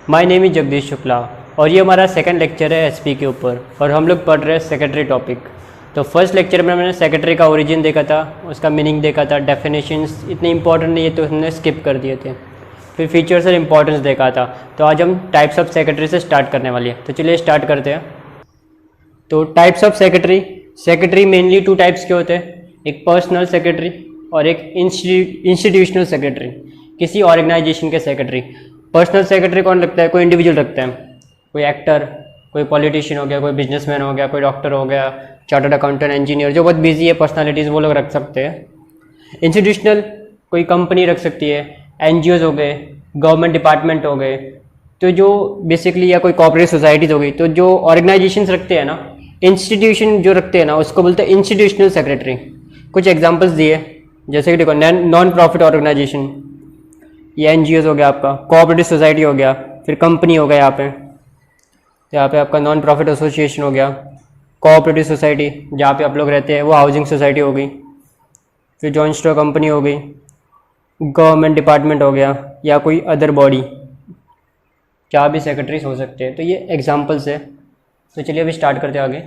My name is Jagdish Shukla और ये हमारा सेकंड लेक्चर है एसपी के ऊपर और हम लोग पढ़ रहे हैं सेक्रेटरी टॉपिक। तो फर्स्ट लेक्चर में मैंने सेक्रेटरी का ओरिजिन देखा था, उसका मीनिंग देखा था, डेफिनेशंस इतने इंपॉर्टेंट नहीं है तो हमने स्किप कर दिए थे। फिर फीचर्स और इम्पोर्टेंस देखा था। तो आज हम टाइप्स ऑफ सेक्रेटरी से स्टार्ट करने वाली है। तो चलिए स्टार्ट करते हैं। तो types of secretary mainly two types के होते हैं, एक पर्सनल सेक्रेटरी और एक इंस्टीट्यूशनल सेक्रेटरी, किसी ऑर्गेनाइजेशन के सेक्रेटरी। पर्सनल सेक्रेटरी कौन रखता है? कोई इंडिविजुअल रखता है, कोई एक्टर, कोई पॉलिटिशियन हो गया, कोई बिजनेसमैन हो गया, कोई डॉक्टर हो गया, चार्टर्ड अकाउंटेंट, इंजीनियर, जो बहुत बिजी है पर्सनालिटीज़, वो लोग रख सकते हैं। इंस्टीट्यूशनल कोई कंपनी रख सकती है, एनजीओज हो गए, गवर्नमेंट डिपार्टमेंट हो गए, तो जो बेसिकली या कोई कॉर्पोरेट सोसाइटीज़ हो गई, तो जो ऑर्गेनाइजेशंस रखते हैं ना, इंस्टीट्यूशन जो रखते हैं ना, उसको बोलते हैं इंस्टीट्यूशनल सेक्रेटरी। कुछ एग्जांपल्स दिए, जैसे कि देखो नॉन प्रॉफिट ऑर्गेनाइजेशन, ये एनजीओज हो गया, आपका कोऑपरेटिव सोसाइटी हो गया, फिर कंपनी हो गया, यहाँ पे आपका नॉन प्रॉफिट एसोसिएशन हो गया, कोऑपरेटिव सोसाइटी जहाँ पे आप लोग रहते हैं वो हाउसिंग सोसाइटी हो गई, फिर जॉइंट स्टॉक कंपनी हो गई, गवर्नमेंट डिपार्टमेंट हो गया या कोई अदर बॉडी, क्या भी सेक्रेटरीज हो सकते हैं। तो ये एग्जांपल्स है। तो चलिए अभी स्टार्ट करते हैं आगे।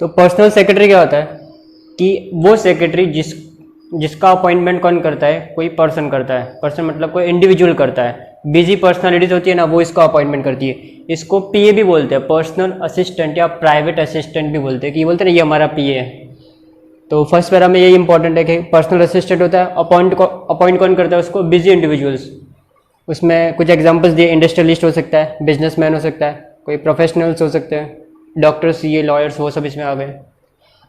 तो पर्सनल सेक्रेटरी क्या होता है कि वो सेक्रेटरी जिसका अपॉइंटमेंट कौन करता है? कोई पर्सन करता है। पर्सन मतलब कोई इंडिविजुअल करता है। बिजी पर्सनालिटीज होती है ना, वो इसका अपॉइंटमेंट करती है। इसको पीए भी बोलते हैं, पर्सनल असिस्टेंट या प्राइवेट असिस्टेंट भी बोलते हैं, कि ये बोलते हैं ना ये हमारा पीए है। तो फर्स्ट पैरा में यही इंपॉर्टेंट है कि पर्सनल असिस्टेंट होता है, अपॉइंट कौन करता है उसको? Busy individuals. उसमें कुछ एग्जाम्पल्स दिए, इंडस्ट्रियलिस्ट हो सकता है, बिजनेसमैन हो सकता है, कोई प्रोफेशनल्स हो सकते हैं, डॉक्टर, सीए, लॉयर्स, वो सब इसमें आ गए।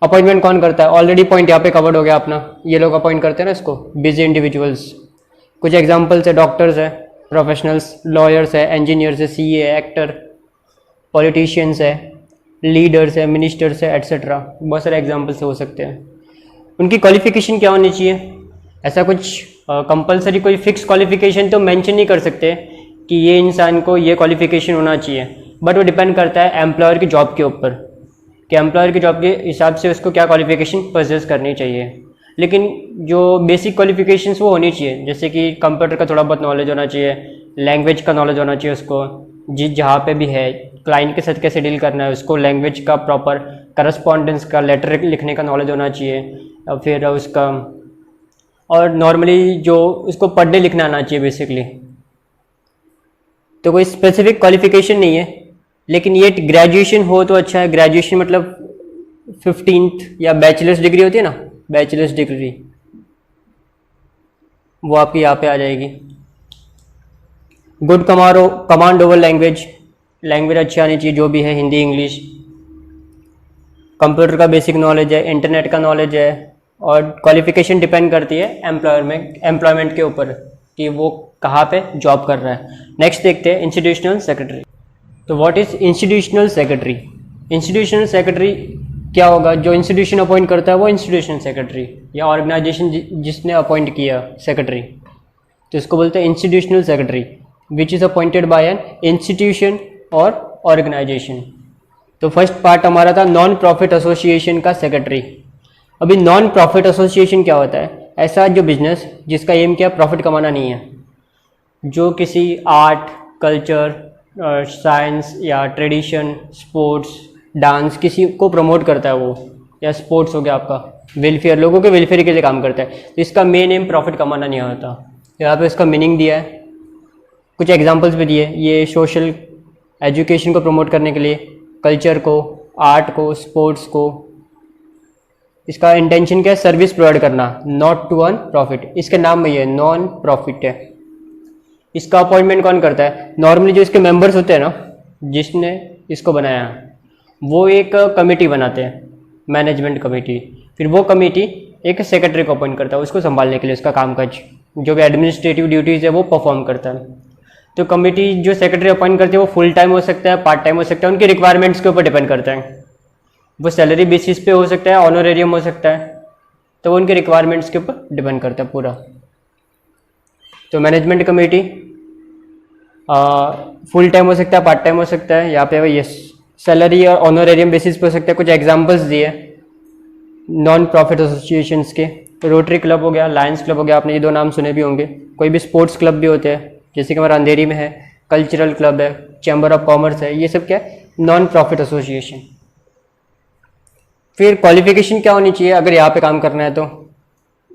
अपॉइंटमेंट कौन करता है? ऑलरेडी पॉइंट यहाँ पे कवर्ड हो गया अपना, ये लोग अपॉइंट करते हैं ना इसको, बिजी इंडिविजुअल्स। कुछ एग्जांपल्स है, डॉक्टर्स है, प्रोफेशनल्स, लॉयर्स है, इंजीनियर्स है, सीए है, एक्टर, पॉलिटिशियंस है, लीडर्स है, मिनिस्टर्स है, एट्सेट्रा। बहुत सारे एग्जाम्पल्स हो सकते हैं। उनकी क्वालिफिकेशन क्या होनी चाहिए? ऐसा कुछ कंपलसरी कोई फिक्स क्वालिफिकेशन तो मेंशन नहीं कर सकते कि ये इंसान को ये क्वालिफिकेशन होना चाहिए, बट वो डिपेंड करता है एम्प्लॉयर की जॉब के ऊपर कि एम्प्लॉयर की जॉब के हिसाब से उसको क्या क्वालिफिकेशन पोजेस करनी चाहिए। लेकिन जो बेसिक क्वालिफिकेशंस वो होनी चाहिए, जैसे कि कंप्यूटर का थोड़ा बहुत नॉलेज होना चाहिए, लैंग्वेज का नॉलेज होना चाहिए उसको, जहाँ पे भी है क्लाइंट के साथ कैसे डील करना है उसको, लैंग्वेज का प्रॉपर करस्पॉन्डेंस का लेटर लिखने का नॉलेज होना चाहिए, और फिर उसका और नॉर्मली जो उसको पढ़ने लिखना आना चाहिए बेसिकली। तो कोई स्पेसिफिक क्वालिफिकेशन नहीं है, लेकिन ये ग्रेजुएशन हो तो अच्छा है। ग्रेजुएशन मतलब 15th या बैचलर्स डिग्री होती है ना, बैचलर्स डिग्री, वो आपकी यहाँ पे आ जाएगी। गुड कमांड ओवर लैंग्वेज अच्छी आनी चाहिए, जो भी है, हिंदी, इंग्लिश। कंप्यूटर का बेसिक नॉलेज है, इंटरनेट का नॉलेज है, और क्वालिफिकेशन डिपेंड करती है एम्प्लॉयमेंट के ऊपर कि वो कहाँ पे जॉब कर रहा है। नेक्स्ट देखते हैं इंस्टीट्यूशनल सेक्रेटरी। तो what is institutional secretary? Institutional secretary क्या होगा? जो इंस्टीट्यूशन अपॉइंट करता है वो इंस्टीट्यूशनल सेक्रेटरी, या ऑर्गेनाइजेशन जिसने अपॉइंट किया सेक्रेटरी, तो इसको बोलते हैं institutional secretary, which is appointed by an institution और ऑर्गेनाइजेशन। तो फर्स्ट पार्ट हमारा था नॉन प्रॉफिट एसोसिएशन का सेक्रेटरी। अभी नॉन प्रॉफिट एसोसिएशन क्या होता है? ऐसा जो बिजनेस जिसका एम क्या, प्रॉफिट कमाना नहीं है, जो किसी आर्ट, कल्चर, साइंस या ट्रेडिशन, स्पोर्ट्स, डांस, किसी को प्रमोट करता है वो, या स्पोर्ट्स हो गया आपका, वेलफेयर, लोगों के वेलफेयर के लिए काम करता है, तो इसका मेन एम प्रॉफिट कमाना नहीं होता। यहाँ पे इसका मीनिंग दिया है, कुछ एग्जांपल्स भी दिए। ये सोशल एजुकेशन को प्रमोट करने के लिए, कल्चर को, आर्ट को, स्पोर्ट्स को। इसका इंटेंशन क्या है? सर्विस प्रोवाइड करना, नॉट टू अर्न प्रॉफिट। इसके नाम में ये नॉन प्रॉफिट है। इसका अपॉइंटमेंट कौन करता है? नॉर्मली जो इसके मेंबर्स होते हैं ना, जिसने इसको बनाया, वो एक कमेटी बनाते हैं, मैनेजमेंट कमेटी। फिर वो कमेटी एक सेक्रेटरी को अपॉइंट करता है उसको संभालने के लिए, उसका कामकाज, जो भी एडमिनिस्ट्रेटिव ड्यूटीज़ है वो परफॉर्म करता है। तो कमेटी जो सेक्रेटरी अपॉइंट करती है वो फुल टाइम हो सकता है, पार्ट टाइम हो सकता है, उनकी रिक्वायरमेंट्स के ऊपर डिपेंड करता है। वो सैलरी बेसिस पे हो सकता है, ऑनरेरियम हो सकता है, तो वो उनके रिक्वायरमेंट्स के ऊपर डिपेंड करता है पूरा। तो मैनेजमेंट कमेटी फुल टाइम हो सकता है, पार्ट टाइम हो सकता है, यहाँ पे ये सैलरी और ऑनरेरियम बेसिस पे हो सकता है। कुछ एग्जांपल्स दिए नॉन प्रॉफिट एसोसिएशंस के, रोटरी क्लब हो गया, लायंस क्लब हो गया, आपने ये दो नाम सुने भी होंगे। कोई भी स्पोर्ट्स क्लब भी होते हैं, जैसे कि हमारा अंधेरी में है कल्चरल क्लब है, चैम्बर ऑफ कॉमर्स है, ये सब क्या है, नॉन प्रॉफिट एसोसिएशन। फिर क्वालिफिकेशन क्या होनी चाहिए अगर यहाँ पे काम करना है तो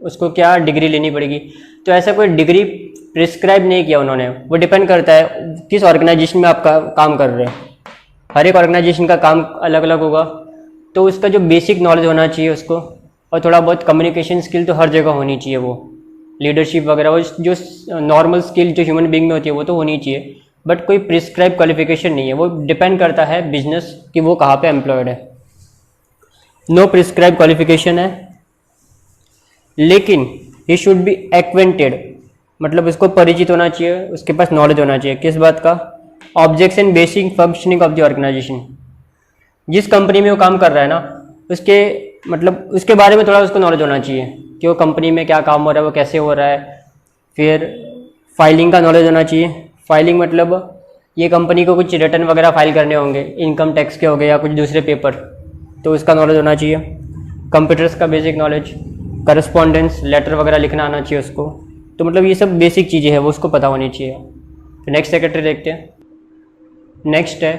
उसको क्या डिग्री लेनी पड़ेगी। तो ऐसा कोई डिग्री प्रिस्क्राइब नहीं किया उन्होंने, वो डिपेंड करता है किस ऑर्गेनाइजेशन में आप काम कर रहे हैं। हर एक ऑर्गेनाइजेशन का काम अलग अलग होगा, तो उसका जो बेसिक नॉलेज होना चाहिए उसको, और थोड़ा बहुत कम्युनिकेशन स्किल तो हर जगह होनी चाहिए, वो लीडरशिप वगैरह वो जो नॉर्मल स्किल जो ह्यूमन बीइंग में होती है वो तो होनी चाहिए। बट कोई प्रिस्क्राइब क्वालिफिकेशन नहीं है, वो डिपेंड करता है बिजनेस कि वो कहाँ पे एम्प्लॉयड है। नो प्रिस्क्राइब क्वालिफिकेशन है, लेकिन ही शुड बी एक्वेंटेड, मतलब उसको परिचित होना चाहिए, उसके पास नॉलेज होना चाहिए किस बात का, objects and basic functioning of the organisation. जिस कंपनी में वो काम कर रहा है ना, उसके मतलब उसके बारे में थोड़ा उसको नॉलेज होना चाहिए कि वो कंपनी में क्या काम हो रहा है, वो कैसे हो रहा है। फिर फाइलिंग का नॉलेज होना चाहिए। फाइलिंग मतलब ये कंपनी को कुछ रिटर्न वगैरह फाइल करने होंगे, इनकम टैक्स के हो गए या कुछ दूसरे पेपर, तो उसका नॉलेज होना चाहिए। कंप्यूटर्स का बेसिक नॉलेज, करस्पॉन्डेंस लेटर वगैरह लिखना आना चाहिए उसको। तो मतलब ये सब बेसिक चीज़ें हैं, वो उसको पता होनी चाहिए। तो नेक्स्ट सेक्रेटरी देखते हैं। नेक्स्ट है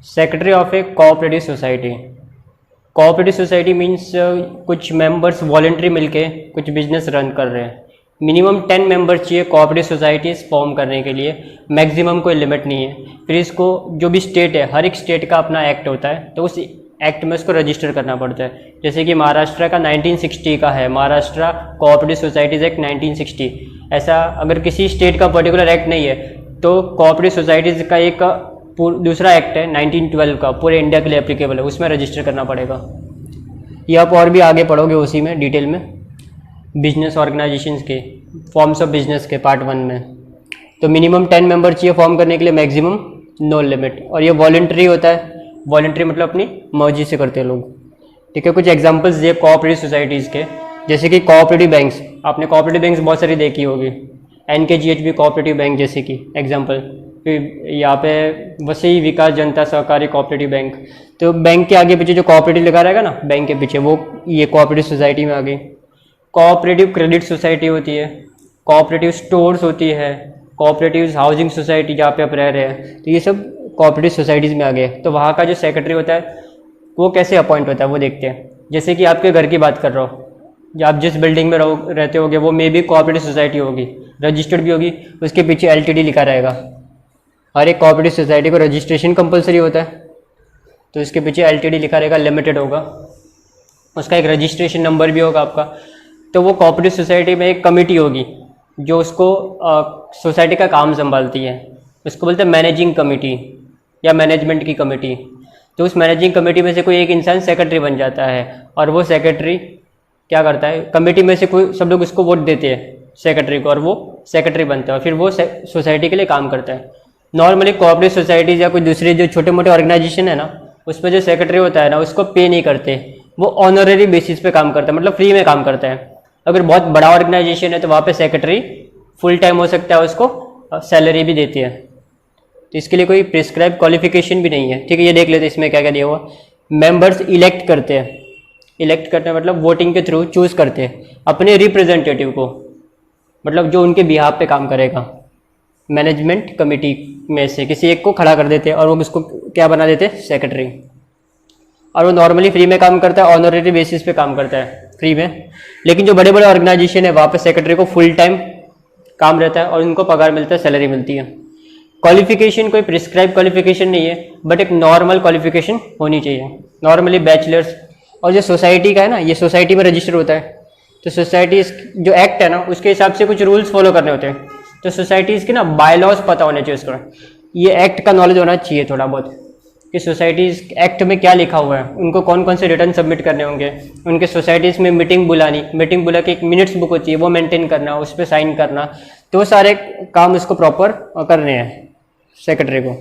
secretary of A cooperative society. Cooperative society means कुछ मेंबर्स वॉलंटरी मिलके कुछ बिजनेस रन कर रहे हैं। मिनिमम 10 मेंबर चाहिए कोऑपरेटिव सोसाइटीज़ फॉर्म करने के लिए, मैक्सिमम कोई लिमिट नहीं है। फिर इसको जो भी स्टेट है, हर एक स्टेट का अपना एक्ट होता है, तो उस एक्ट में उसको रजिस्टर करना पड़ता है। जैसे कि महाराष्ट्र का 1960 का है, महाराष्ट्र कोऑपरेटिव सोसाइटीज़ एक्ट 1960। ऐसा अगर किसी स्टेट का पर्टिकुलर एक्ट नहीं है तो कोऑपरेटिव सोसाइटीज़ का एक दूसरा एक्ट है 1912 का, पूरे इंडिया के लिए एप्लीकेबल है, उसमें रजिस्टर करना पड़ेगा। ये आप और भी आगे पढ़ोगे उसी में डिटेल में, बिजनेस ऑर्गेनाइजेशंस के फॉर्म्स ऑफ बिजनेस के पार्ट 1 में। तो मिनिमम 10 मेंबर चाहिए फॉर्म करने के लिए, मैक्सिमम नो लिमिट। और ये वॉलंटरी होता है, वॉलंटरी मतलब अपनी मर्जी से करते हैं लोग। ठीक है, कुछ एग्जांपल्स दिए कोऑपरेटिव सोसाइटीज़ के, जैसे कि कोऑपरेटिव बैंक्स, आपने कोऑपरेटिव बैंक्स बहुत सारी देखी होगी, NKGHB कोऑपरेटिव बैंक जैसे कि एग्जांपल। फिर यहाँ पे वसई विकास जनता सहकारी कोऑपरेटिव बैंक, तो बैंक के आगे पीछे जो कोऑपरेटिव लगा रहेगा ना बैंक के पीछे, वो ये कोऑपरेटिव सोसाइटी में आ गई। कोऑपरेटिव क्रेडिट सोसाइटी होती है, कोऑपरेटिव स्टोर्स होती है, कोऑपरेटिव हाउसिंग सोसाइटी जहाँ पे आप रह रहे हैं, तो ये सब कोऑपरेटिव सोसाइटीज़ में आ गए। तो वहाँ का जो सेक्रेटरी होता है वो कैसे अपॉइंट होता है वो देखते हैं। जैसे कि आपके घर की बात कर रहा हूँ, जो आप जिस बिल्डिंग में रहते होगे वो मे भी कोऑपरेटिव सोसाइटी होगी, रजिस्टर्ड भी होगी, उसके पीछे LTD लिखा रहेगा। हर एक कोऑपरेटिव सोसाइटी को रजिस्ट्रेशन कंपलसरी होता है, तो इसके पीछे LTD लिखा रहेगा, लिमिटेड होगा, उसका एक रजिस्ट्रेशन नंबर भी होगा आपका। तो वो कोऑपरेटिव सोसाइटी में एक कमेटी होगी जो उसको सोसाइटी का काम संभालती है, उसको बोलते हैं मैनेजिंग कमेटी या मैनेजमेंट की कमेटी। तो उस मैनेजिंग कमेटी में से कोई एक इंसान सेक्रेटरी बन जाता है, और वो सेक्रेटरी क्या करता है, कमेटी में से कोई सब लोग उसको वोट देते हैं सेक्रेटरी को, और वो सेक्रेटरी बनता है और फिर वो सोसाइटी के लिए काम करता है। नॉर्मली कोऑपरेटिव सोसाइटीज या कोई दूसरे जो छोटे मोटे ऑर्गेनाइजेशन है ना, उसमें जो सेक्रेटरी होता है ना उसको पे नहीं करते, वो ऑनररी बेसिस पे काम करता है, मतलब फ्री में काम करता है। अगर बहुत बड़ा ऑर्गेनाइजेशन है तो वहाँ पे सेक्रेटरी फुल टाइम हो सकता है, उसको सैलरी भी देती है। तो इसके लिए कोई प्रिस्क्राइब क्वालिफिकेशन भी नहीं है। ठीक है, ये देख लेते हैं इसमें क्या क्या दिया हुआ। मेंबर्स इलेक्ट करते हैं, इलेक्ट करते हैं मतलब वोटिंग के थ्रू चूज करते हैं अपने रिप्रेजेंटेटिव को, मतलब जो उनके बिहाफ पे काम करेगा। मैनेजमेंट कमेटी में से किसी एक को खड़ा कर देते हैं और वो उसको क्या बना देते हैं, सेक्रेटरी। और वो नॉर्मली फ्री में काम करता है, ऑनररी बेसिस पे काम करता है फ्री में। लेकिन जो बड़े बड़े ऑर्गेनाइजेशन है वहाँ पे सेक्रेटरी को फुल टाइम काम रहता है और उनको पगार मिलता है, सैलरी मिलती है। क्वालिफिकेशन कोई प्रिस्क्राइब क्वालिफिकेशन नहीं है, बट एक नॉर्मल क्वालिफिकेशन होनी चाहिए, नॉर्मली बैचलर्स। और जो सोसाइटी का है ना, ये सोसाइटी में रजिस्टर होता है, तो सोसाइटी जो एक्ट है ना उसके हिसाब से कुछ रूल्स फॉलो करने होते हैं। तो सोसाइटीज़ के ना बायलॉज पता होने चाहिए उसको, ये एक्ट का नॉलेज होना चाहिए थोड़ा बहुत कि सोसाइटीज़ एक्ट में क्या लिखा हुआ है, उनको कौन कौन से रिटर्न सबमिट करने होंगे, उनके सोसाइटीज़ में मीटिंग बुलानी, मीटिंग बुला के एक मिनट्स बुक होती है वो मेंटेन करना, उस पर साइन करना, तो वो सारे काम उसको प्रॉपर करने हैं सेक्रेटरी को।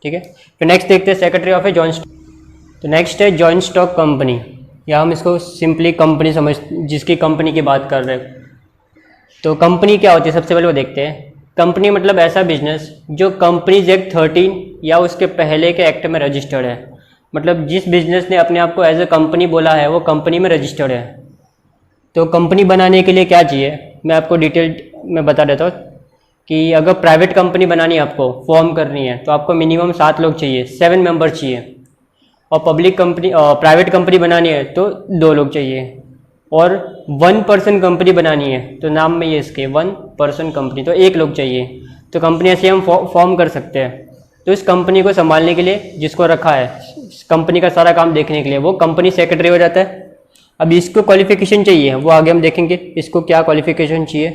ठीक है, फिर नेक्स्ट देखते हैं secretary of a joint stock. तो नेक्स्ट है जॉइंट स्टॉक कंपनी, या हम इसको सिंपली कंपनी समझ, जिसकी कंपनी की बात कर रहे हैं। तो कंपनी क्या होती है सबसे पहले वो देखते हैं। कंपनी मतलब ऐसा बिजनेस जो कंपनीज एक्ट 13 या उसके पहले के एक्ट में रजिस्टर्ड है, मतलब जिस बिजनेस ने अपने आप को एज ए कंपनी बोला है वो कंपनी में रजिस्टर्ड है। तो कंपनी बनाने के लिए क्या चाहिए मैं आपको डिटेल में बता देता हूँ कि अगर प्राइवेट कंपनी बनानी है, आपको फॉर्म करनी है, तो आपको मिनिमम 7 लोग चाहिए, 7 मेंबर चाहिए। और पब्लिक कंपनी प्राइवेट कंपनी बनानी है तो 2 लोग चाहिए। और 1 पर्सन कंपनी बनानी है तो नाम में ये इसके 1 पर्सन कंपनी, तो 1 लोग चाहिए। तो कंपनी ऐसे हम फॉर्म कर सकते हैं। तो इस कंपनी को संभालने के लिए जिसको रखा है, कंपनी का सारा काम देखने के लिए, वो कंपनी सेक्रेटरी हो जाता है। अब इसको क्वालिफिकेशन चाहिए, वो आगे हम देखेंगे इसको क्या क्वालिफिकेशन चाहिए।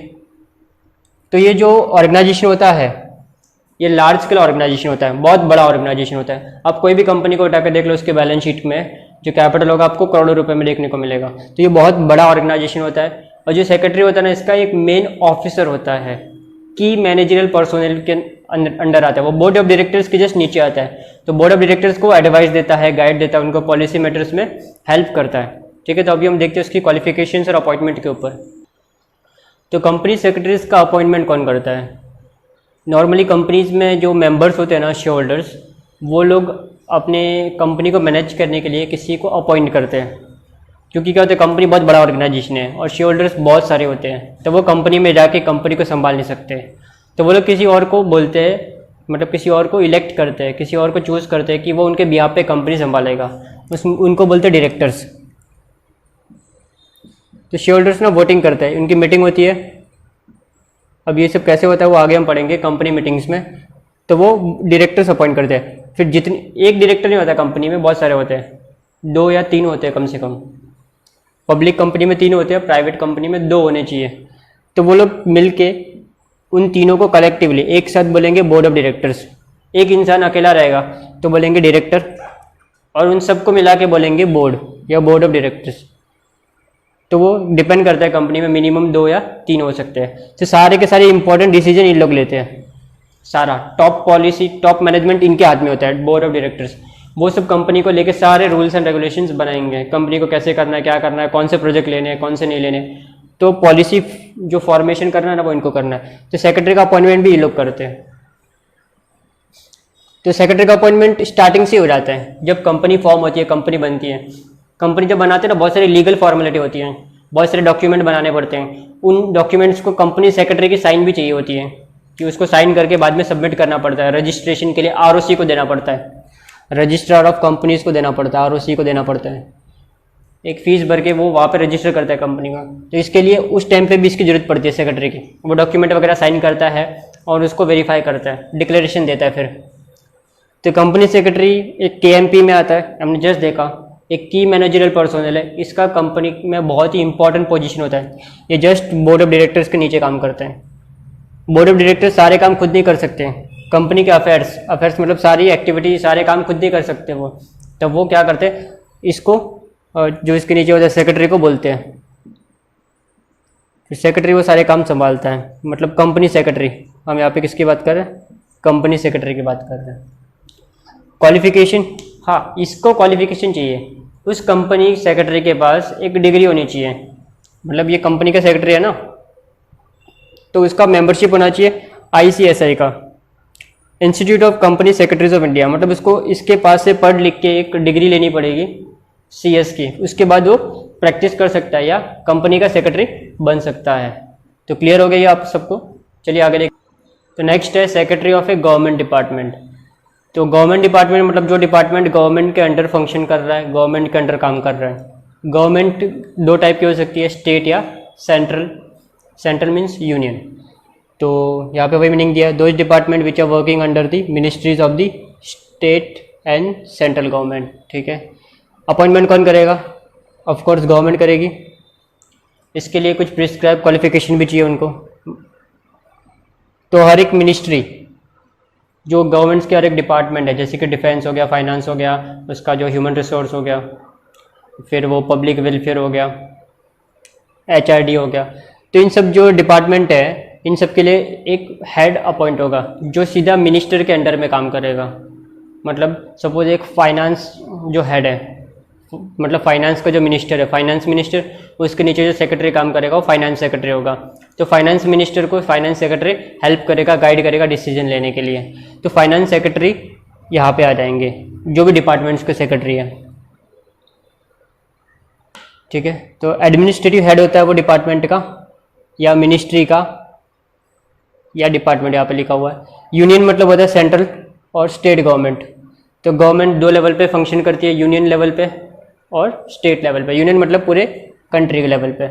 तो ये जो ऑर्गेनाइजेशन होता है, ये लार्ज स्केल ऑर्गेनाइजेशन होता है, बहुत बड़ा ऑर्गेनाइजेशन होता है। आप कोई भी कंपनी को उठा के देख लो, उसके बैलेंस शीट में जो कैपिटल होगा आपको करोड़ों रुपए में देखने को मिलेगा। तो ये बहुत बड़ा ऑर्गेनाइजेशन होता है। और जो सेक्रेटरी होता है ना, इसका एक मेन ऑफिसर होता है, की मैनेजरियल पर्सोनल के अंडर आता है। वो बोर्ड ऑफ डायरेक्टर्स के जस्ट नीचे आता है। तो बोर्ड ऑफ डायरेक्टर्स को एडवाइस देता है, गाइड देता है, उनको पॉलिसी मैटर्स में हेल्प करता है। ठीक है, तो अभी हम देखते हैं उसकी क्वालिफिकेशंस और अपॉइंटमेंट के ऊपर। तो कंपनी सेक्रेटरीज का अपॉइंटमेंट कौन करता है? नॉर्मली कंपनीज में जो मेंबर्स होते हैं ना, शेयर होल्डर्स, वो लोग अपने कंपनी को मैनेज करने के लिए किसी को अपॉइंट करते हैं। क्योंकि क्या होता है, कंपनी बहुत बड़ा ऑर्गेनाइजेशन है और शेयर होल्डर्स बहुत सारे होते हैं, तो वो कंपनी में जाके कंपनी को संभाल नहीं सकते। तो वो लोग किसी और को बोलते हैं, मतलब किसी और को इलेक्ट करते हैं, किसी और को चूज़ करते हैं कि वो उनके बिहाफ पे कंपनी संभालेगा। उनको बोलते हैं डायरेक्टर्स। तो शेयर होल्डर्स ना वोटिंग करते हैं, उनकी मीटिंग होती है। अब ये सब कैसे होता है वो आगे हम पढ़ेंगे कंपनी मीटिंग्स में। तो वो डायरेक्टर्स अपॉइंट करते हैं। फिर जितनी, एक डायरेक्टर नहीं होता कंपनी में, बहुत सारे होते हैं, 2 या 3 होते हैं कम से कम। पब्लिक कंपनी में 3 होते हैं, प्राइवेट कंपनी में 2 होने चाहिए। तो वो लोग मिलके उन तीनों को कलेक्टिवली एक साथ बोलेंगे बोर्ड ऑफ डायरेक्टर्स। एक इंसान अकेला रहेगा तो बोलेंगे डायरेक्टर, और उन सबको मिला के बोलेंगे बोर्ड या बोर्ड ऑफ डायरेक्टर्स। तो वो डिपेंड करता है, कंपनी में मिनिमम 2 या 3 हो सकते हैं। तो सारे के सारे इंपॉर्टेंट डिसीजन इन लोग लेते हैं। सारा टॉप पॉलिसी, टॉप मैनेजमेंट इनके हाथ में होता है, बोर्ड ऑफ डायरेक्टर्स। वो सब कंपनी को लेके सारे रूल्स एंड रेगुलेशंस बनाएंगे, कंपनी को कैसे करना है, क्या करना है, कौन से प्रोजेक्ट लेने हैं, कौन से नहीं लेने। तो पॉलिसी जो फॉर्मेशन करना है ना, वो इनको करना है। तो सेक्रेटरी का अपॉइंटमेंट भी ये लोग करते हैं। तो सेक्रेटरी का अपॉइंटमेंट स्टार्टिंग से हो जाता है, जब कंपनी फॉर्म होती है, कंपनी बनती है। कंपनी जब बनाते हैं ना, बहुत सारी लीगल फॉर्मेलिटी होती है, बहुत सारे डॉक्यूमेंट बनाने पड़ते हैं। उन डॉक्यूमेंट्स को कंपनी सेक्रेटरी की साइन भी चाहिए होती है, कि उसको साइन करके बाद में सबमिट करना पड़ता है। रजिस्ट्रेशन के लिए आरओसी को देना पड़ता है, रजिस्ट्रार ऑफ कंपनीज को देना पड़ता है, आरओसी को देना पड़ता है। एक फीस भर के वो वहाँ पे रजिस्टर करता है कंपनी का। तो इसके लिए उस टाइम पे भी इसकी जरूरत पड़ती है सेक्रेटरी की। वो डॉक्यूमेंट वगैरह साइन करता है और उसको वेरीफाई करता है, डिक्लेरेशन देता है फिर। तो कंपनी सेक्रेटरी एक KMP में आता है, हमने जस्ट देखा, एक की मैनेजरियल पर्सोनल है। इसका कंपनी में बहुत ही इंपॉर्टेंट पोजीशन होता है। ये जस्ट बोर्ड ऑफ डायरेक्टर्स के नीचे काम करते हैं। बोर्ड ऑफ डायरेक्टर्स सारे काम खुद नहीं कर सकते हैं। कंपनी के अफेयर्स मतलब सारी एक्टिविटी, सारे काम खुद नहीं कर सकते वो। तब वो क्या करते हैं, इसको जो इसके नीचे होता है सेक्रेटरी को बोलते हैं। फिर सेक्रेटरी वो सारे काम संभालता है, मतलब कंपनी सेक्रेटरी। हम यहाँ पे किसकी बात कर रहे हैं? कंपनी सेक्रेटरी की बात कर रहे हैं। क्वालिफिकेशन, हाँ, इसको क्वालिफिकेशन चाहिए। उस कंपनी सेक्रेटरी के पास एक डिग्री होनी चाहिए। मतलब ये कंपनी का सेक्रेटरी है ना, तो इसका मेंबरशिप होना चाहिए ICSI का, institute of company secretaries of India. मतलब इसको इसके पास से पढ़ लिख के एक डिग्री लेनी पड़ेगी CS की। उसके बाद वो प्रैक्टिस कर सकता है या कंपनी का सेक्रेटरी बन सकता है। तो क्लियर हो गया ये आप सबको? चलिए आगे देख। तो नेक्स्ट है secretary of A government department. तो गवर्नमेंट डिपार्टमेंट मतलब जो डिपार्टमेंट गवर्नमेंट के अंडर फंक्शन कर रहा है, गवर्नमेंट के अंडर काम कर रहा है। गवर्नमेंट 2 टाइप की हो सकती है, स्टेट या सेंट्रल। Central means union. तो यहाँ पे वही मीनिंग दिया है, those department which are working under the ministries of the state and central government. ठीक है, अपॉइंटमेंट कौन करेगा? ऑफ कोर्स गवर्नमेंट करेगी। इसके लिए कुछ प्रिस्क्राइब क्वालिफिकेशन भी चाहिए उनको। तो हर एक मिनिस्ट्री, जो गवर्नमेंट्स के हर एक डिपार्टमेंट है, जैसे कि डिफेंस हो गया, फाइनेंस हो गया, उसका जो ह्यूमन रिसोर्स हो गया, फिर वो पब्लिक वेलफेयर हो गया, HRD हो गया। तो इन सब जो डिपार्टमेंट है, इन सब के लिए एक हेड अपॉइंट होगा जो सीधा मिनिस्टर के अंडर में काम करेगा। मतलब सपोज एक फाइनेंस जो हेड है, मतलब फाइनेंस का जो मिनिस्टर है, फाइनेंस मिनिस्टर, उसके नीचे जो सेक्रेटरी काम करेगा वो फाइनेंस सेक्रेटरी होगा। तो फाइनेंस मिनिस्टर को फाइनेंस सेक्रेटरी हेल्प करेगा, गाइड करेगा डिसीजन लेने के लिए। तो फाइनेंस सेक्रेटरी यहाँ पे आ जाएंगे, जो भी डिपार्टमेंट्स के सेक्रेटरी है। ठीक है, तो एडमिनिस्ट्रेटिव हेड होता है वो डिपार्टमेंट का या मिनिस्ट्री का, या डिपार्टमेंट यहाँ पे लिखा हुआ है। यूनियन मतलब होता है सेंट्रल और स्टेट गवर्नमेंट। तो गवर्नमेंट दो लेवल पे फंक्शन करती है, यूनियन लेवल पे और स्टेट लेवल पे। यूनियन मतलब पूरे कंट्री के लेवल पे।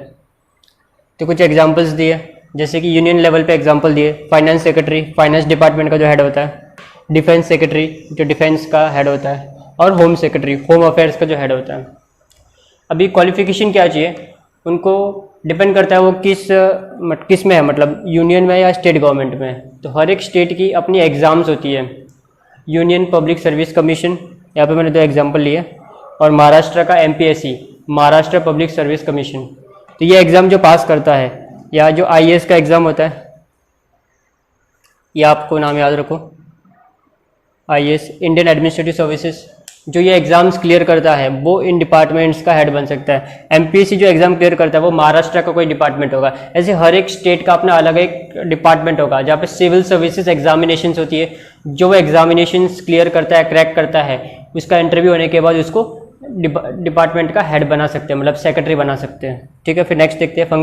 तो कुछ एग्जांपल्स दिए, जैसे कि यूनियन लेवल पे एग्जांपल दिए, फाइनेंस सेक्रेटरी फाइनेंस डिपार्टमेंट का जो हेड होता है, डिफेंस सेक्रेटरी जो डिफेंस का हेड होता है, और होम सेक्रेटरी होम अफेयर्स का जो हेड होता है। अभी क्वालिफिकेशन क्या चाहिए उनको, डिपेंड करता है वो किस में है, मतलब यूनियन में या स्टेट गवर्नमेंट में। तो हर एक स्टेट की अपनी एग्ज़ाम्स होती है। यूनियन पब्लिक सर्विस कमीशन, यहाँ पे मैंने दो एग्जांपल लिए, और महाराष्ट्र का MPSC Maharashtra public service commission. तो ये एग्ज़ाम जो पास करता है, या जो IAS का एग्ज़ाम होता है, ये आपको नाम याद रखो, IAS इंडियन एडमिनिस्ट्रेटिव सर्विसेज, जो ये एग्ज़ाम्स क्लियर करता है वो इन डिपार्टमेंट्स का हेड बन सकता है। MPSC जो एग्ज़ाम क्लियर करता है वो महाराष्ट्र का कोई डिपार्टमेंट होगा। ऐसे हर एक स्टेट का अपना अलग एक डिपार्टमेंट होगा जहाँ पे सिविल सर्विसेज एग्जामिनेशंस होती है। जो वो एग्जामिनेशंस क्लियर करता है, क्रैक करता है, उसका इंटरव्यू होने के बाद उसको डिपार्टमेंट का हेड बना सकते हैं, मतलब सेक्रेटरी बना सकते हैं। ठीक है, फिर नेक्स्ट देखते हैं।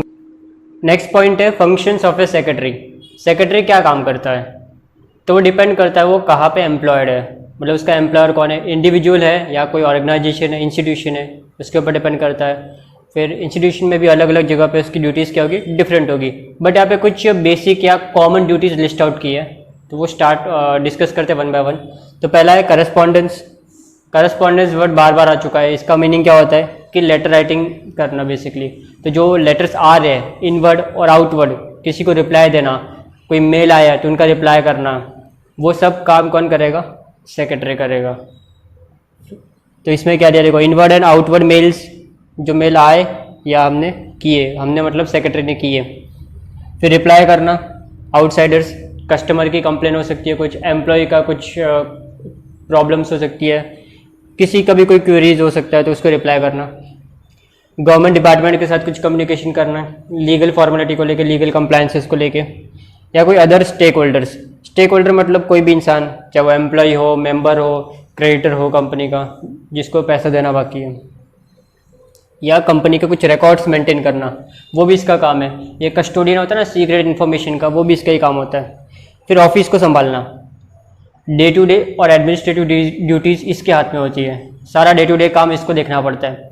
नेक्स्ट पॉइंट है functions of A secretary. Secretary क्या काम करता है, तो वो डिपेंड करता है वो कहाँ पे एम्प्लॉयड है, मतलब उसका एम्प्लॉयर कौन है, इंडिविजुअल है या कोई ऑर्गेनाइजेशन है, इंस्टीट्यूशन है, उसके ऊपर डिपेंड करता है। फिर इंस्टीट्यूशन में भी अलग अलग जगह पे उसकी ड्यूटीज़ क्या होगी, डिफरेंट होगी। बट यहाँ पे कुछ बेसिक या कॉमन ड्यूटीज़ लिस्ट आउट की है, तो वो डिस्कस करते हैं वन बाय वन। तो पहला है करस्पॉन्डेंस। करस्पॉन्डेंस वर्ड बार बार आ चुका है, इसका मीनिंग क्या होता है कि लेटर राइटिंग करना बेसिकली। तो जो लेटर्स आ रहे हैं इनवर्ड और आउटवर्ड, किसी को रिप्लाई देना, कोई मेल आया तो उनका रिप्लाई करना, वो सब काम कौन करेगा, सेक्रेटरी करेगा। तो इसमें क्या दिया, देखो इनवर्ड एंड आउटवर्ड मेल्स, जो मेल आए या हमने किए, हमने मतलब सेक्रेटरी ने किए। फिर रिप्लाई करना आउटसाइडर्स, कस्टमर की कंप्लेन हो सकती है, कुछ एम्प्लॉय का कुछ प्रॉब्लम्स हो सकती है, किसी का भी कोई क्वेरीज हो सकता है तो उसको रिप्लाई करना। गवर्नमेंट डिपार्टमेंट के साथ कुछ कम्युनिकेशन करना, लीगल फॉर्मेलिटी को लेके, लीगल कंप्लायंसेस को लेके, या कोई other stakeholders. Stakeholder मतलब कोई भी इंसान, चाहे वो एम्प्लॉय हो, मेंबर हो, क्रेडिटर हो कंपनी का जिसको पैसा देना बाकी है, या कंपनी के कुछ रिकॉर्ड्स मेंटेन करना, वो भी इसका काम है। ये कस्टोडियन होता है ना सीक्रेट इन्फॉर्मेशन का, वो भी इसका ही काम होता है। फिर ऑफिस को संभालना, डे टू डे और एडमिनिस्ट्रेटिव ड्यूटीज़ इसके हाथ में होती है, सारा डे टू डे काम इसको देखना पड़ता है।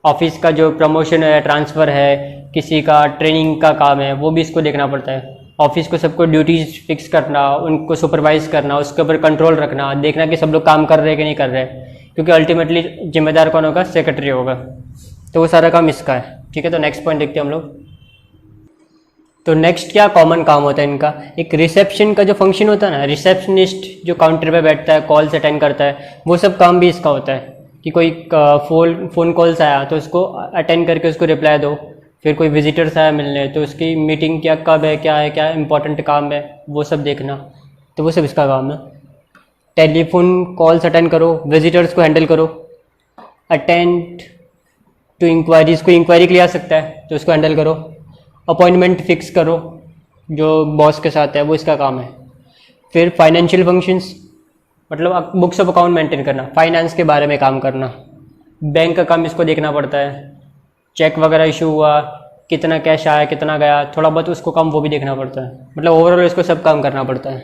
ऑफिस का जो प्रमोशन है, ट्रांसफ़र है, किसी का ट्रेनिंग का काम है, वो भी इसको देखना पड़ता है। ऑफिस को सबको ड्यूटीज़ फिक्स करना, उनको सुपरवाइज करना, उसके ऊपर कंट्रोल रखना, देखना कि सब लोग काम कर रहे हैं कि नहीं कर रहे, क्योंकि अल्टीमेटली जिम्मेदार कौन होगा, सेक्रेटरी होगा। तो वो सारा काम इसका है। ठीक है, तो नेक्स्ट पॉइंट देखते हैं हम लोग। तो नेक्स्ट क्या कॉमन काम होता है इनका, एक रिसेप्शन का जो फंक्शन होता है ना, रिसेप्शनिस्ट जो काउंटर पे बैठता है, कॉल्स अटेंड करता है, वो सब काम भी इसका होता है। कि कोई फ़ोन कॉल्स आया तो उसको अटेंड करके उसको रिप्लाई दो, फिर कोई विजिटर्स आया मिलने तो उसकी मीटिंग क्या कब है, क्या इंपॉर्टेंट काम है, वो सब देखना, तो वो सब इसका काम है। टेलीफोन कॉल्स अटेंड करो, विजिटर्स को हैंडल करो, अटेंड टू इंक्वायरीज, कोई इंक्वायरी के लिए आ सकता है तो उसको हैंडल करो, अपॉइंटमेंट फिक्स करो जो बॉस के साथ है, वो इसका काम है। फिर फाइनेंशियल फंक्शंस, मतलब बुक्स ऑफ अकाउंट मेंटेन करना, फाइनेंस के बारे में काम करना, बैंक का काम इसको देखना पड़ता है, चेक वगैरह इशू हुआ, कितना कैश आया, कितना गया, थोड़ा बहुत उसको काम वो भी देखना पड़ता है, मतलब ओवरऑल इसको सब काम करना पड़ता है।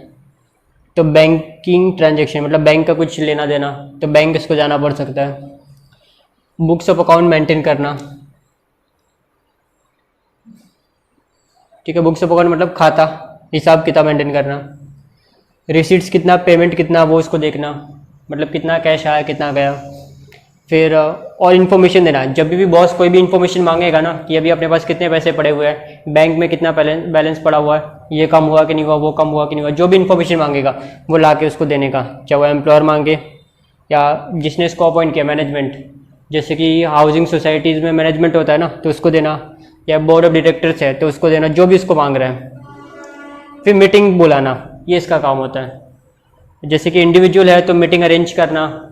तो बैंकिंग ट्रांजेक्शन, मतलब बैंक का कुछ लेना देना, तो बैंक इसको जाना पड़ सकता है। बुक्स ऑफ अकाउंट मेंटेन करना, ठीक है, बुक्स ऑफ अकाउंट मतलब खाता, हिसाब किताब मेंटेन करना, रिसीट्स कितना, पेमेंट कितना, वो उसको देखना, मतलब कितना कैश आया, कितना गया। फिर और इन्फॉर्मेशन देना, जब भी बॉस कोई भी इन्फॉर्मेशन मांगेगा ना कि अभी अपने पास कितने पैसे पड़े हुए हैं, बैंक में कितना बैलेंस पड़ा हुआ है, ये कम हुआ कि नहीं हुआ, वो कम हुआ कि नहीं हुआ, जो भी इन्फॉर्मेशन मांगेगा वो ला के उसको देने का, चाहे वो एम्प्लॉयर मांगे या जिसने इसको अपॉइंट किया मैनेजमेंट, जैसे कि हाउसिंग सोसाइटीज़ में मैनेजमेंट होता है ना, तो उसको देना, या बोर्ड ऑफ डायरेक्टर्स है तो उसको देना, जो भी उसको मांग रहे हैं। फिर मीटिंग बुलाना, ये इसका काम होता है। जैसे कि इंडिविजुअल है तो मीटिंग अरेंज करना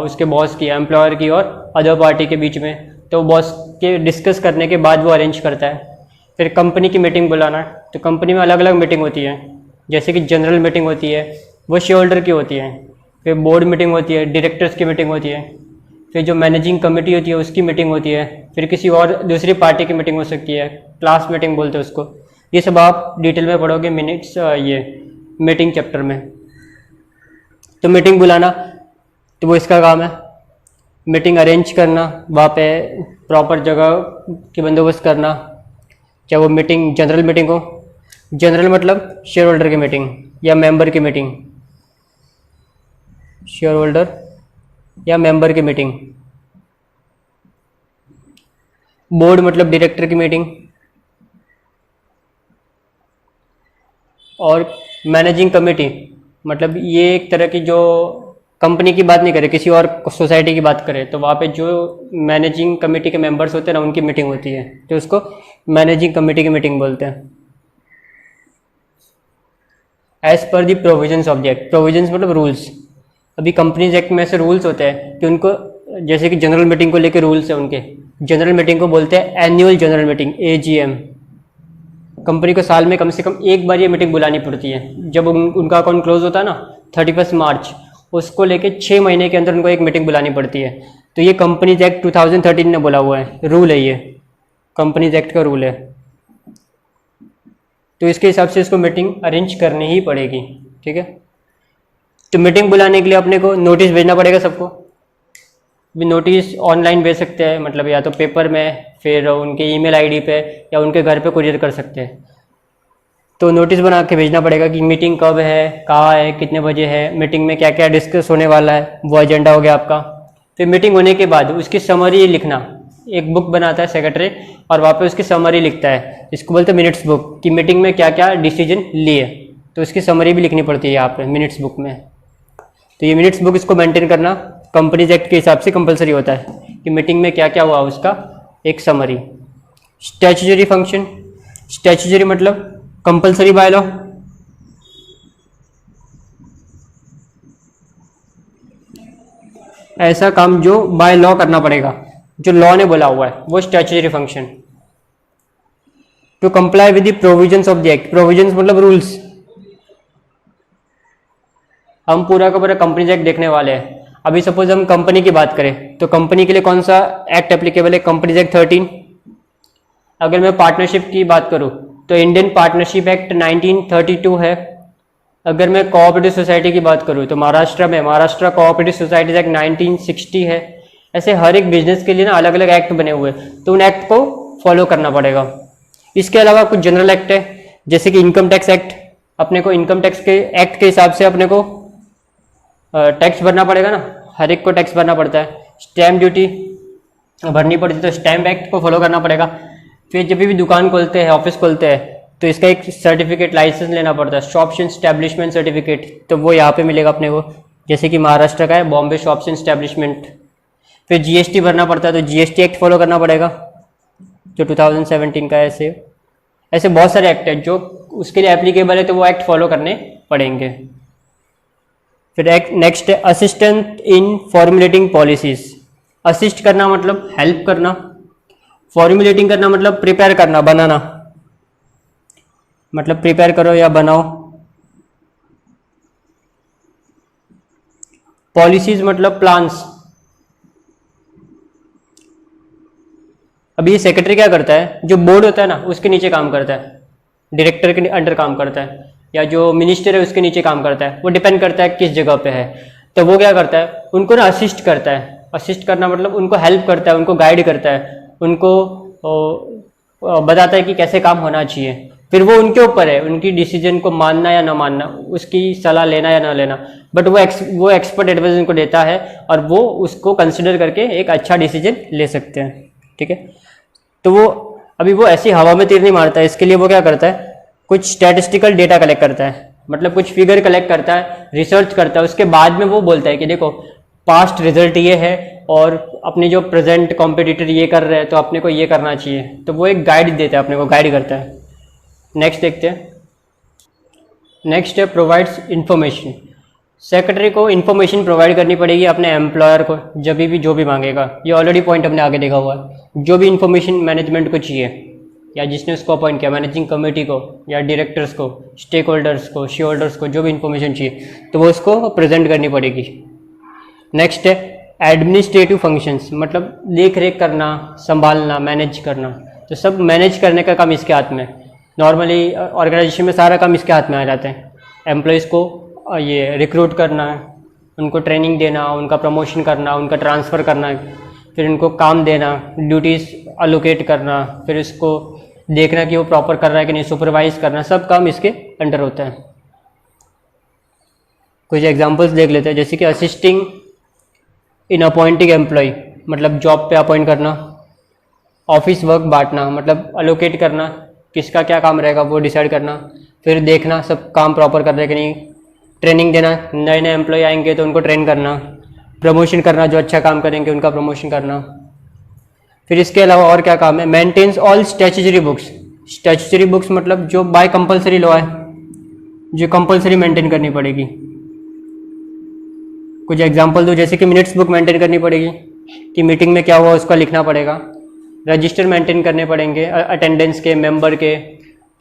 उसके बॉस की, एम्प्लॉयर की और अदर पार्टी के बीच में, तो बॉस के डिस्कस करने के बाद वो अरेंज करता है। फिर कंपनी की मीटिंग बुलाना, तो कंपनी में अलग अलग मीटिंग होती है, जैसे कि जनरल मीटिंग होती है, वो शेयर होल्डर की होती है, फिर बोर्ड मीटिंग होती है, डायरेक्टर्स की मीटिंग होती है, फिर जो मैनेजिंग कमेटी होती है उसकी मीटिंग होती है, फिर किसी और दूसरी पार्टी की मीटिंग हो सकती है, क्लास मीटिंग बोलते हैं उसको, ये सब आप डिटेल में पढ़ोगे मिनट्स ये मीटिंग चैप्टर में। तो मीटिंग बुलाना तो वो इसका काम है, मीटिंग अरेंज करना, वहाँ पे प्रॉपर जगह की बंदोबस्त करना, चाहे वो मीटिंग जनरल मीटिंग हो, जनरल मतलब शेयर होल्डर की मीटिंग या मेंबर की मीटिंग, शेयर होल्डर या मेंबर की मीटिंग, बोर्ड मतलब डायरेक्टर की मीटिंग, और मैनेजिंग कमेटी मतलब ये एक तरह की जो कंपनी की बात नहीं करे, किसी और सोसाइटी की बात करे, तो वहाँ पे जो मैनेजिंग कमेटी के मेंबर्स होते हैं ना, उनकी मीटिंग होती है, तो उसको मैनेजिंग कमेटी की मीटिंग बोलते हैं। As per the provisions of the act, provisions मतलब रूल्स। अभी कंपनीज एक्ट में ऐसे रूल्स होते हैं कि उनको, जैसे कि जनरल मीटिंग को लेके रूल्स है उनके, जनरल मीटिंग को बोलते हैं annual general meeting, AGM। Company को साल में कम से कम एक बार ये मीटिंग बुलानी पड़ती है। जब उनका अकाउंट क्लोज होता है ना 31 मार्च, उसको लेके 6 महीने के अंदर उनको एक मीटिंग बुलानी पड़ती है। तो ये कंपनीज एक्ट 2013 ने बोला हुआ है, रूल है, ये कंपनीज एक्ट का रूल है। तो इसके हिसाब से इसको मीटिंग अरेंज करनी ही पड़ेगी, ठीक है। तो मीटिंग बुलाने के लिए अपने को नोटिस भेजना पड़ेगा सबको। भी नोटिस ऑनलाइन भेज सकते हैं, मतलब या तो पेपर में, फिर उनके ईमेल आईडी पे, या उनके घर पे कुरियर कर सकते हैं। तो नोटिस बना के भेजना पड़ेगा कि मीटिंग कब है, कहाँ है, कितने बजे है, मीटिंग में क्या क्या डिस्कस होने वाला है, वो एजेंडा हो गया आपका। फिर मीटिंग होने के बाद उसकी समरी लिखना, एक बुक बनाता है सेक्रेटरी और वहाँ पे उसकी समरी लिखता है, इसको बोलते हैं मिनट्स बुक, कि मीटिंग में क्या क्या डिसीजन लिए, तो उसकी समरी भी लिखनी पड़ती है यहाँ पे मिनट्स बुक में। तो ये मिनट्स बुक इसको मेंटेन करना कंपनीज एक्ट के हिसाब से कंपलसरी होता है कि मीटिंग में क्या क्या हुआ उसका एक समरी। स्टैट्यूटरी फंक्शन, स्टैट्यूटरी मतलब कंपलसरी बाय लॉ, ऐसा काम जो बाय लॉ करना पड़ेगा, जो लॉ ने बोला हुआ है, वो statutory function. To comply with the provisions of the act, provisions मतलब रूल्स। हम पूरा का पूरा कंपनीज एक्ट देखने वाले हैं। अभी सपोज हम कंपनी की बात करें तो कंपनी के लिए कौन सा एक्ट एप्लीकेबल है, कंपनीज एक्ट 13। अगर मैं पार्टनरशिप की बात करूं तो इंडियन पार्टनरशिप एक्ट 1932 है। अगर मैं कोऑपरेटिव सोसाइटी की बात करूं तो महाराष्ट्र में महाराष्ट्र कोऑपरेटिव सोसाइटीज एक्ट 1960 है। ऐसे हर एक बिजनेस के लिए ना अलग अलग एक्ट बने हुए हैं, तो उन एक्ट को फॉलो करना पड़ेगा। इसके अलावा कुछ जनरल एक्ट है, जैसे कि इनकम टैक्स एक्ट। अपने को इनकम टैक्स के एक्ट के हिसाब से अपने को टैक्स भरना पड़ेगा ना, हर एक को टैक्स भरना पड़ता है। स्टैम्प ड्यूटी भरनी पड़ती है, तो स्टैम्प एक्ट को फॉलो करना पड़ेगा। फिर जब भी दुकान खोलते हैं, ऑफिस खोलते हैं, तो इसका एक सर्टिफिकेट, लाइसेंस लेना पड़ता है, शॉप्स एस्टैब्लिशमेंट सर्टिफिकेट, तो वो यहाँ पे मिलेगा अपने को। जैसे कि महाराष्ट्र का है बॉम्बे शॉप्स एस्टैब्लिशमेंट। फिर GST भरना पड़ता है, तो GST एक्ट फॉलो करना पड़ेगा जो 2017 का है। ऐसे बहुत सारे एक्ट है जो उसके लिए एप्लीकेबल है, तो वो एक्ट फॉलो करने पड़ेंगे। फिर नेक्स्ट है assistant in formulating policies. Assist करना मतलब हेल्प करना, फॉर्मुलेटिंग करना मतलब प्रिपेयर करना, बनाना, मतलब प्रिपेयर करो या बनाओ। पॉलिसीज मतलब प्लान्स। अभी ये सेक्रेटरी क्या करता है, जो बोर्ड होता है ना उसके नीचे काम करता है, डायरेक्टर के अंडर काम करता है, या जो मिनिस्टर है उसके नीचे काम करता है। वो डिपेंड करता है किस जगह पे है। तो वो क्या करता है, उनको ना असिस्ट करता है। असिस्ट करना मतलब उनको हेल्प करता है, उनको गाइड करता है, उनको बताता है कि कैसे काम होना चाहिए। फिर वो उनके ऊपर है, उनकी डिसीजन को मानना या ना मानना, उसकी सलाह लेना या ना लेना। बट वो एक्सपर्ट एडवाइस उनको देता है और वो उसको कंसिडर करके एक अच्छा डिसीजन ले सकते हैं, ठीक है। तो वो अभी वो ऐसी हवा में तीर नहीं मारता है। इसके लिए वो क्या करता है, कुछ स्टैटिस्टिकल डेटा कलेक्ट करता है, मतलब कुछ फिगर कलेक्ट करता है, रिसर्च करता है। उसके बाद में वो बोलता है कि देखो पास्ट रिजल्ट ये है और अपने जो प्रेजेंट कॉम्पिटिटर ये कर रहे हैं, तो अपने को ये करना चाहिए। तो वो एक गाइड देता है, अपने को गाइड करता है। नेक्स्ट देखते हैं। नेक्स्ट है प्रोवाइड्स इंफॉर्मेशन। सेक्रेटरी को इन्फॉर्मेशन प्रोवाइड करनी पड़ेगी अपने एम्प्लॉयर को जब भी जो भी मांगेगा। ये ऑलरेडी पॉइंट हमने आगे देखा हुआ है। जो भी इन्फॉर्मेशन मैनेजमेंट को चाहिए या जिसने उसको अपॉइंट किया, मैनेजिंग कमेटी को या डायरेक्टर्स को, स्टेक होल्डर्स को, शेयर होल्डर्स को, जो भी इन्फॉर्मेशन चाहिए तो वो उसको प्रेजेंट करनी पड़ेगी। नेक्स्ट है एडमिनिस्ट्रेटिव फंक्शंस, मतलब देख रेख करना, संभालना, मैनेज करना। तो सब मैनेज करने का काम इसके हाथ में। नॉर्मली ऑर्गेनाइजेशन में सारा काम इसके हाथ में आ जाते हैं। एम्प्लॉयज़ को ये रिक्रूट करना है, उनको ट्रेनिंग देना, उनका प्रमोशन करना, उनका ट्रांसफ़र करना, फिर उनको काम देना, ड्यूटीज़ अलोकेट करना, फिर इसको देखना कि वो प्रॉपर कर रहा है कि नहीं, सुपरवाइज करना, सब काम इसके अंडर होता है। कुछ एग्जांपल्स देख लेते हैं, जैसे कि असिस्टिंग इन अपॉइंटिंग एम्प्लॉय, मतलब जॉब पे अपॉइंट करना। ऑफिस वर्क बांटना, मतलब अलोकेट करना, किसका क्या काम रहेगा वो डिसाइड करना। फिर देखना सब काम प्रॉपर कर रहे हैं कि नहीं। ट्रेनिंग देना, नए नए एम्प्लॉय आएंगे तो उनको ट्रेन करना। प्रमोशन करना, जो अच्छा काम करेंगे उनका प्रमोशन करना। फिर इसके अलावा और क्या काम है, maintains all statutory books. Statutory books मतलब जो बाय कंपलसरी लॉ है, जो कंपलसरी मेंटेन करनी पड़ेगी। कुछ एग्जांपल दो, जैसे कि मिनट्स बुक मेंटेन करनी पड़ेगी कि मीटिंग में क्या हुआ उसका लिखना पड़ेगा। रजिस्टर मेंटेन करने पड़ेंगे, अटेंडेंस के, मेंबर के,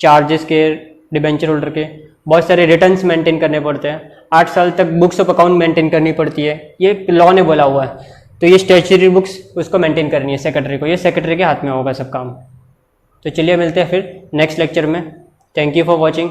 चार्जेस के, डिबेंचर होल्डर के। बहुत सारे रिटर्न्स मेंटेन करने पड़ते हैं। 8 साल तक बुक्स ऑफ अकाउंट मेंटेन करनी पड़ती है, ये लॉ ने बोला हुआ है। तो ये स्टैट्यूटरी बुक्स उसको मेंटेन करनी है सेक्रेटरी को, ये सेक्रेटरी के हाथ में होगा सब काम। तो चलिए मिलते हैं फिर नेक्स्ट लेक्चर में। Thank you for watching.